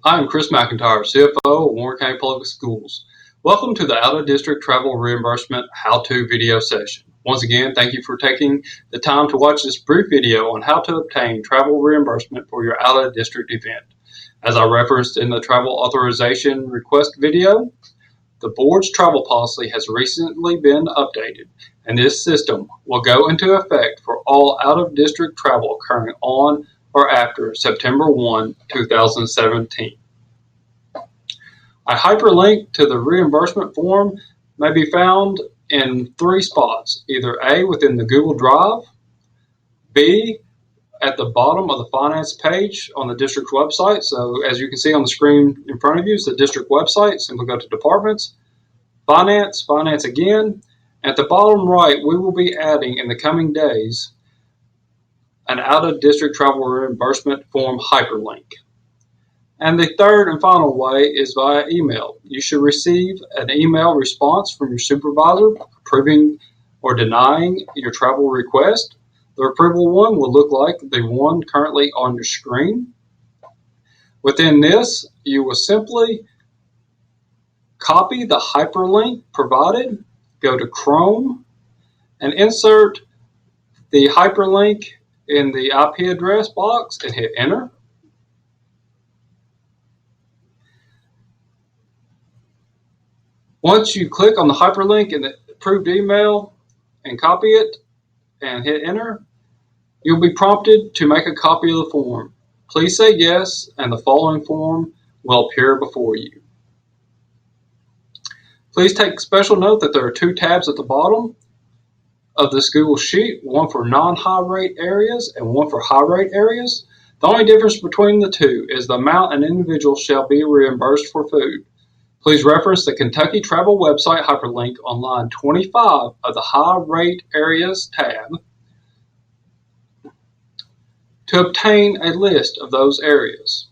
I'm Chris McIntyre, CFO of Warren County Public Schools. Welcome to the Out-of-District Travel Reimbursement How-To video session. Once again, thank you for taking the time to watch this brief video on how to obtain travel reimbursement for your out-of-district event. As I referenced in the travel authorization request video, the board's travel policy has recently been updated, and this system will go into effect for all out-of-district travel occurring on or after September 1, 2017. A hyperlink to the reimbursement form may be found in three spots, either A, within the Google Drive, B, at the bottom of the finance page on the district's website. So as you can see on the screen in front of you is the district website. Simply go to departments, finance again. At the bottom right, we will be adding in the coming days an out-of-district travel reimbursement form hyperlink. And the third and final way is via email. You should receive an email response from your supervisor approving or denying your travel request. The approval one will look like the one currently on your screen. Within this, you will simply copy the hyperlink provided, go to Chrome, and insert the hyperlink in the IP address box and hit enter. Once you click on the hyperlink in the approved email and copy it and hit enter, you'll be prompted to make a copy of the form. Please say yes, and the following form will appear before you. Please take special note that there are two tabs at the bottom of this Google Sheet, one for non-high rate areas and one for high rate areas. The only difference between the two is the amount an individual shall be reimbursed for food. Please reference the Kentucky Travel website hyperlink on line 25 of the High Rate Areas tab to obtain a list of those areas.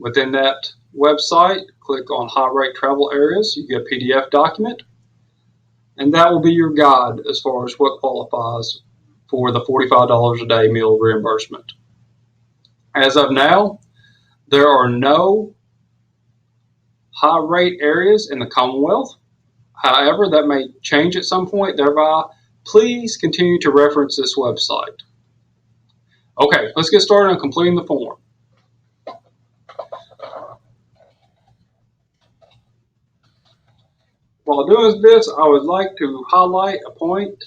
Within that website, click on High Rate Travel Areas. You get a PDF document, and that will be your guide as far as what qualifies for the $45 a day meal reimbursement. As of now, there are no high rate areas in the Commonwealth. However, that may change at some point. Thereby, please continue to reference this website. Okay, let's get started on completing the form. While doing this, I would like to highlight a point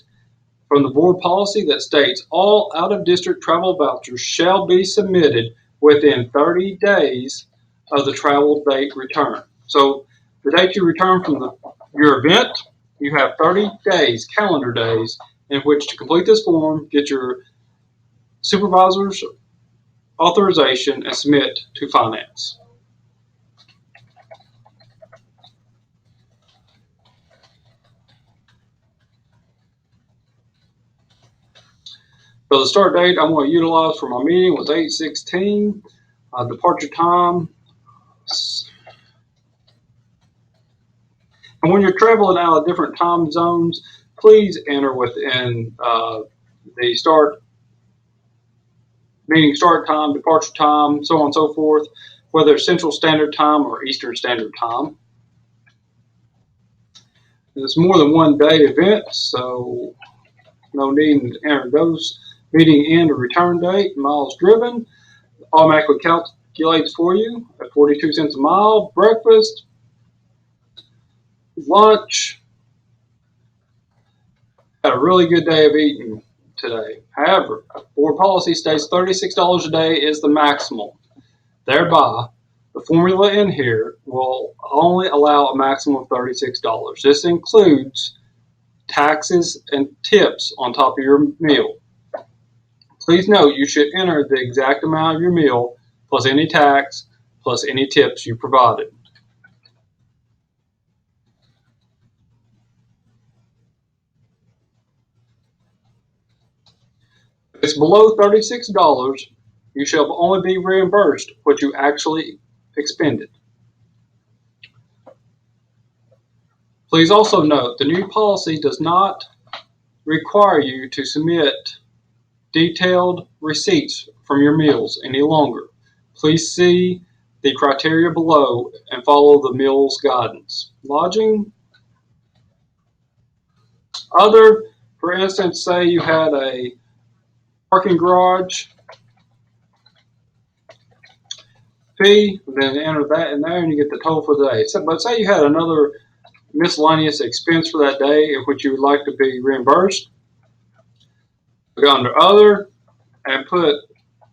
from the board policy that states all out-of-district travel vouchers shall be submitted within 30 days of the travel date return. So the date you return from your event, you have 30 days, calendar days, in which to complete this form, get your supervisor's authorization, and submit to finance. So the start date I'm going to utilize for my meeting was 8/16. Departure time. And when you're traveling out of different time zones, please enter within the meeting start time, departure time, so on and so forth, whether it's Central Standard Time or Eastern Standard Time. It's more than one day event, so no need to enter those. Meeting end or return date, miles driven, automatically calculates for you at 42 cents a mile. Breakfast, lunch. Had a really good day of eating today. However, board policy states $36 a day is the maximum. Thereby, the formula in here will only allow a maximum of $36. This includes taxes and tips on top of your meal. Please note you should enter the exact amount of your meal plus any tax plus any tips you provided. If it's below $36, you shall only be reimbursed what you actually expended. Please also note the new policy does not require you to submit detailed receipts from your meals any longer. Please see the criteria below and follow the meals guidance. Lodging. Other, for instance, say you had a parking garage fee, then enter that in there and you get the total for the day. But say you had another miscellaneous expense for that day in which you would like to be reimbursed. Go under other and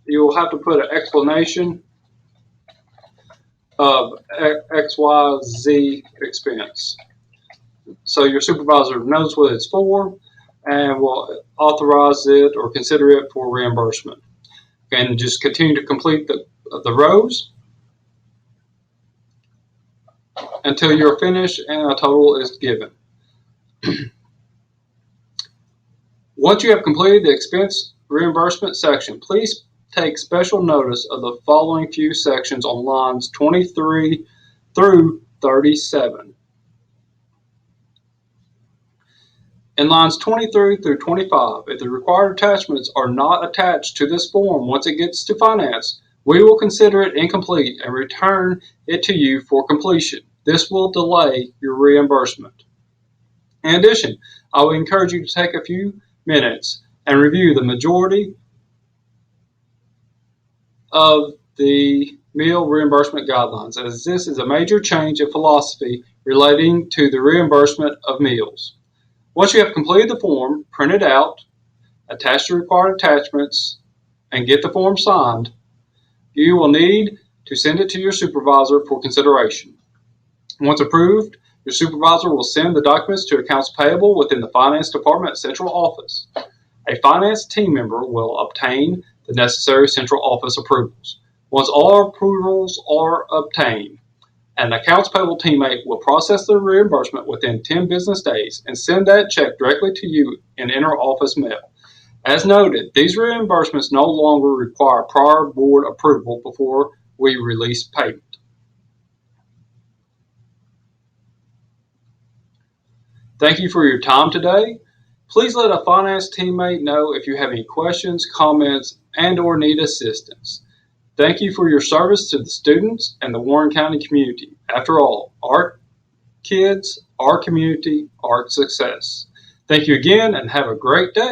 you will have to put an explanation of XYZ expense. So your supervisor knows what it's for and will authorize it or consider it for reimbursement. And just continue to complete the rows until you're finished and a total is given. Once you have completed the expense reimbursement section, please take special notice of the following few sections on lines 23 through 37. In lines 23 through 25, if the required attachments are not attached to this form once it gets to finance, we will consider it incomplete and return it to you for completion. This will delay your reimbursement. In addition, I would encourage you to take a few minutes and review the majority of the meal reimbursement guidelines, as this is a major change in philosophy relating to the reimbursement of meals. Once you have completed the form, print it out, attach the required attachments, and get the form signed, you will need to send it to your supervisor for consideration. Once approved, your supervisor will send the documents to accounts payable within the Finance Department Central Office. A finance team member will obtain the necessary central office approvals. Once all approvals are obtained, an accounts payable teammate will process the reimbursement within 10 business days and send that check directly to you in inter-office mail. As noted, these reimbursements no longer require prior board approval before we release payment. Thank you for your time today. Please let a finance teammate know if you have any questions, comments, and/or need assistance. Thank you for your service to the students and the Warren County community. After all, our kids, our community, our success. Thank you again and have a great day.